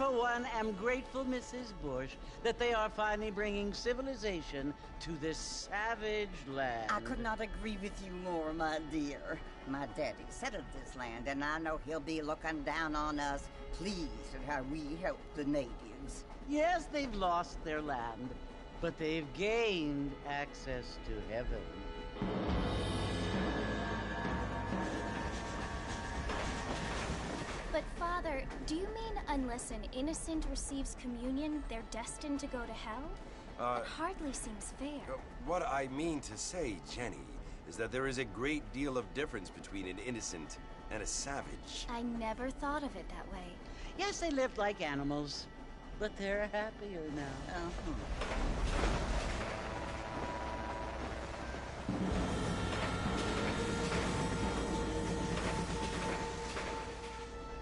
for one, am grateful, Mrs. Bush, that they are finally bringing civilization to this savage land. I could not agree with you more, my dear. My daddy settled this land, and I know he'll be looking down on us, pleased at how we help the natives. Yes, they've lost their land, but they've gained access to heaven. But Father, do you mean unless an innocent receives communion, they're destined to go to hell? That hardly seems fair. What I mean to say, Jenny, is that there is a great deal of difference between an innocent and a savage. I never thought of it that way. Yes, they lived like animals, but they're happier now.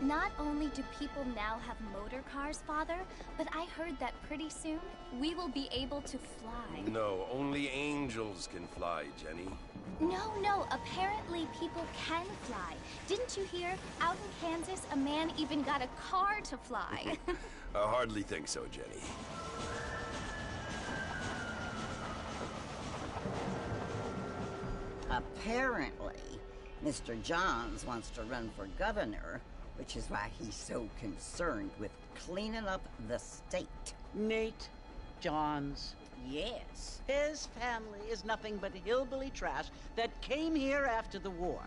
Not only do people now have motor cars, Father, but I heard that pretty soon we will be able to fly. No, only angels can fly, Jenny. No, apparently people can fly. Didn't you hear? Out in Kansas, a man even got a car to fly. I hardly think so, Jenny. Apparently, Mr. Johns wants to run for governor, which is why he's so concerned with cleaning up the state. Nate Johns. Yes. His family is nothing but hillbilly trash that came here after the war.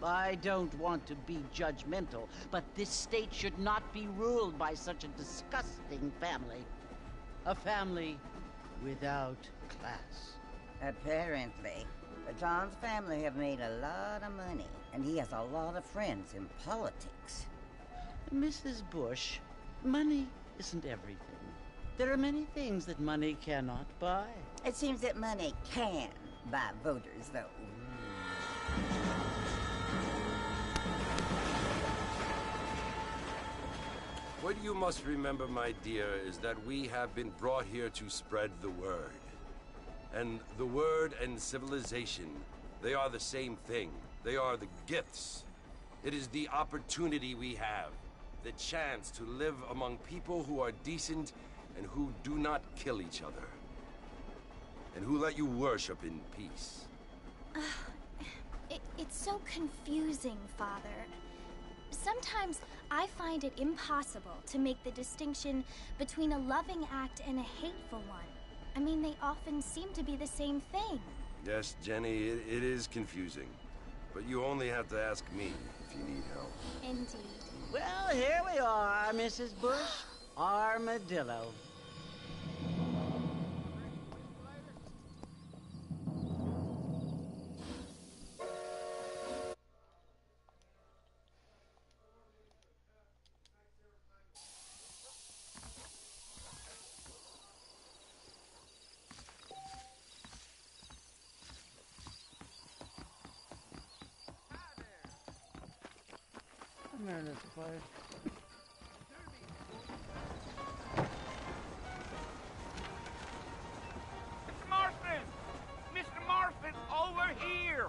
I don't want to be judgmental, but this state should not be ruled by such a disgusting family. A family without class. Apparently. The Johns family have made a lot of money, and he has a lot of friends in politics. Mrs. Bush, money isn't everything. There are many things that money cannot buy. It seems that money can buy voters, though. What you must remember, my dear, is that we have been brought here to spread the word. And the word and civilization, they are the same thing. They are the gifts. It is the opportunity we have, the chance to live among people who are decent and who do not kill each other, and who let you worship in peace. It's so confusing, Father. Sometimes I find it impossible to make the distinction between a loving act and a hateful one. I mean, they often seem to be the same thing. Yes, Jenny, it is confusing. But you only have to ask me if you need help. Indeed. Well, here we are, Mrs. Bush. Armadillo. Mr. Marston! Mr. Marston, over here!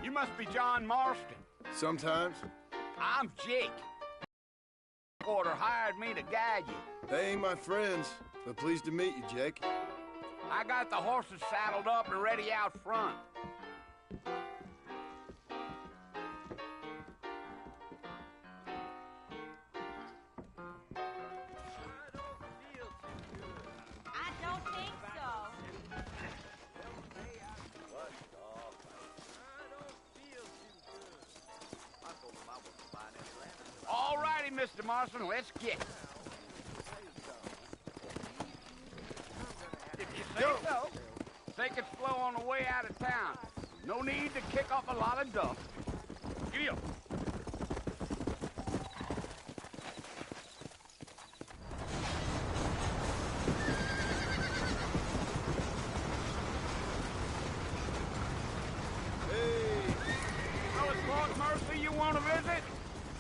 You must be John Marston. Sometimes. I'm Jake. Order hired me to guide you. They ain't my friends, but pleased to meet you, Jake. I got the horses saddled up and ready out front. I don't think so. All righty, Mr. Marston, let's get it. If you say so, take it slow on the way out of town. No need to kick up a lot of dust. Giddy up. Hey! So it's Fort Mercy you want to visit?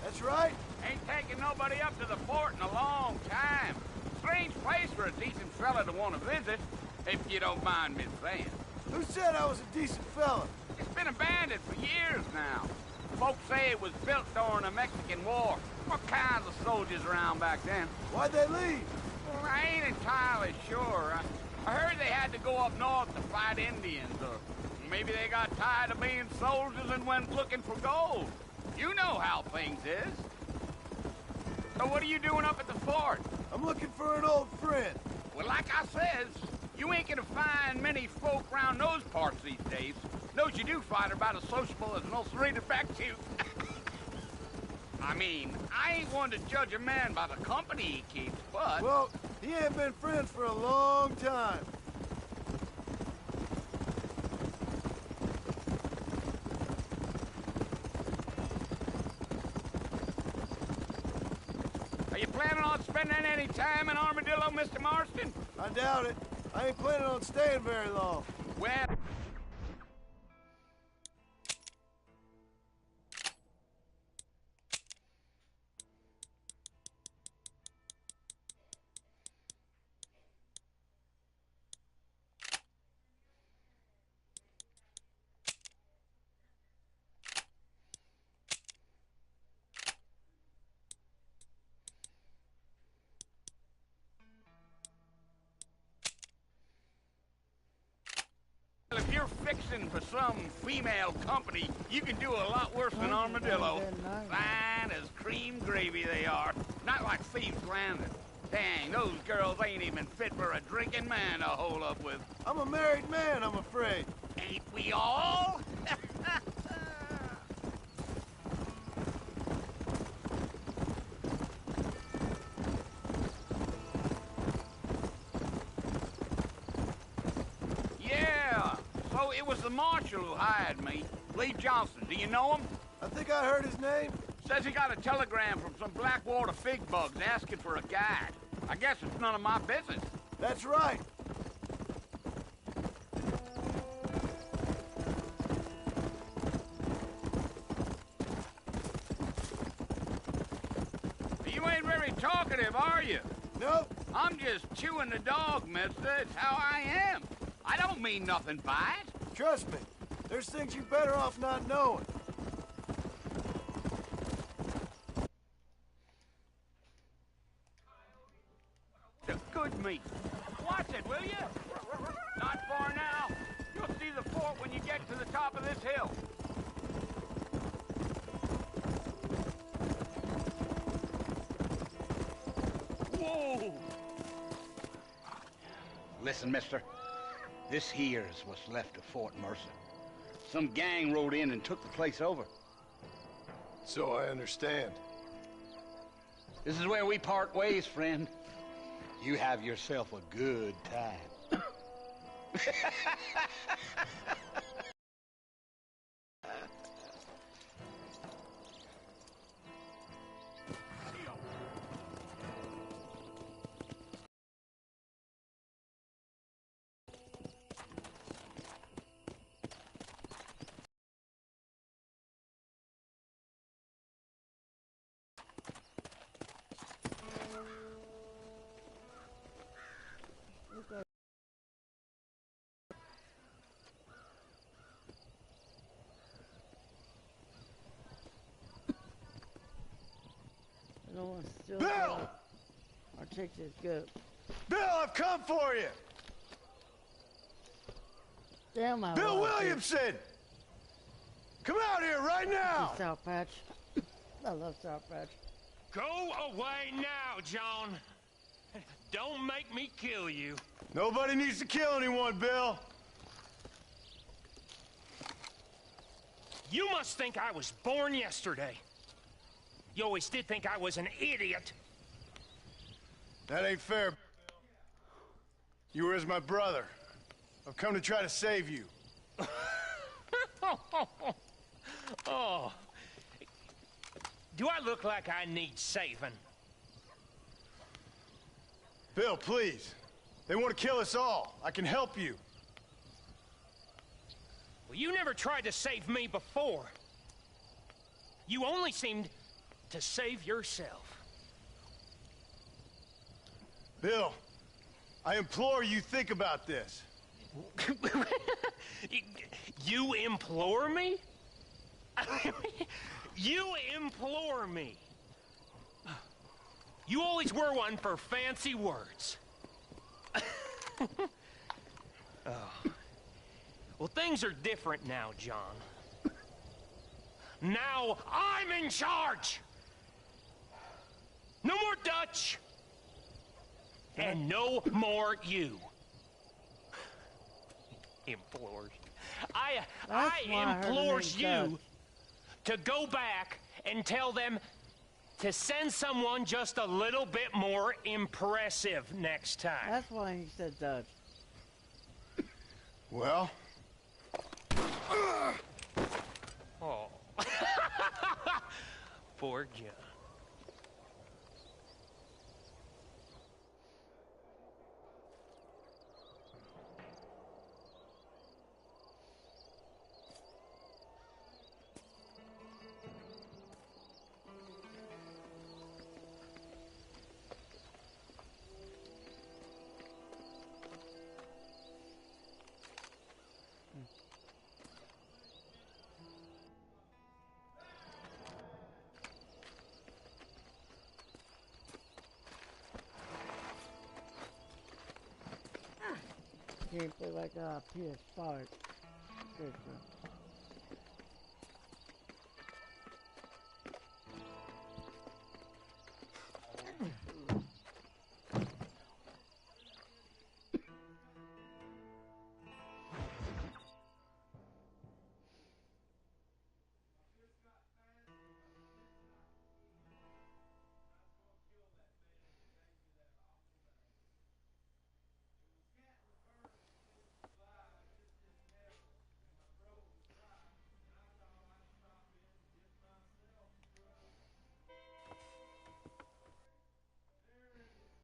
That's right. Ain't taking nobody up to the fort in a long time. Strange place for a decent fella to want to visit, if you don't mind me saying. Who said I was a decent fella? It's been abandoned for years now. Folks say it was built during the Mexican War. What kinds of soldiers around back then? Why'd they leave? Well, I ain't entirely sure. I heard they had to go up north to fight Indians, or maybe they got tired of being soldiers and went looking for gold. You know how things is. So what are you doing up at the fort? I'm looking for an old friend. Well, like I says, you ain't gonna find many folk around those parts these days. Those you do find are about as sociable as an ulcerated back tooth. I mean, I ain't one to judge a man by the company he keeps, but... Well, he ain't been friends for a long time. Are you planning on spending any time in Armadillo, Mr. Marston? I doubt it. I ain't planning on staying very long. Well... If you're fixing for some female company, you can do a lot worse than Armadillo. Fine as cream gravy they are. Not like Thieves Landing. Dang, those girls ain't even fit for a drinking man to hole up with. I'm a married man, I'm afraid. Ain't we all? It was the marshal who hired me. Lee Johnson. Do you know him? I think I heard his name. Says he got a telegram from some Blackwater fig bugs asking for a guide. I guess it's none of my business. That's right. You ain't very talkative, are you? Nope. I'm just chewing the dog, mister. It's how I am. I don't mean nothing by it. Trust me, there's things you're better off not knowing. The good meat. Watch it, will you? Not far now. You'll see the fort when you get to the top of this hill. Whoa! Listen, mister. This here's what's left of Fort Mercer. Some gang rode in and took the place over. So I understand. This is where we part ways, friend. You have yourself a good time. Bill! I'll take this goat. Bill, I've come for you! Damn, I Bill love Williamson! Come out here right now! Sour Patch. I love Sour Patch. Go away now, John. Don't make me kill you. Nobody needs to kill anyone, Bill. You must think I was born yesterday. You always did think I was an idiot. That ain't fair, Bill. You were as my brother. I've come to try to save you. Oh. Do I look like I need saving? Bill, please. They want to kill us all. I can help you. Well, you never tried to save me before. You only seemed to save yourself. Bill, I implore you think about this. You implore me? You implore me. You always were one for fancy words. Oh. Well, things are different now, John. Now I'm in charge! No more Dutch! And no more you. Implores. I implores you to go back and tell them to send someone just a little bit more impressive next time. That's why he said Dutch. Well? Oh. Poor John. Can't believe I got a PS5.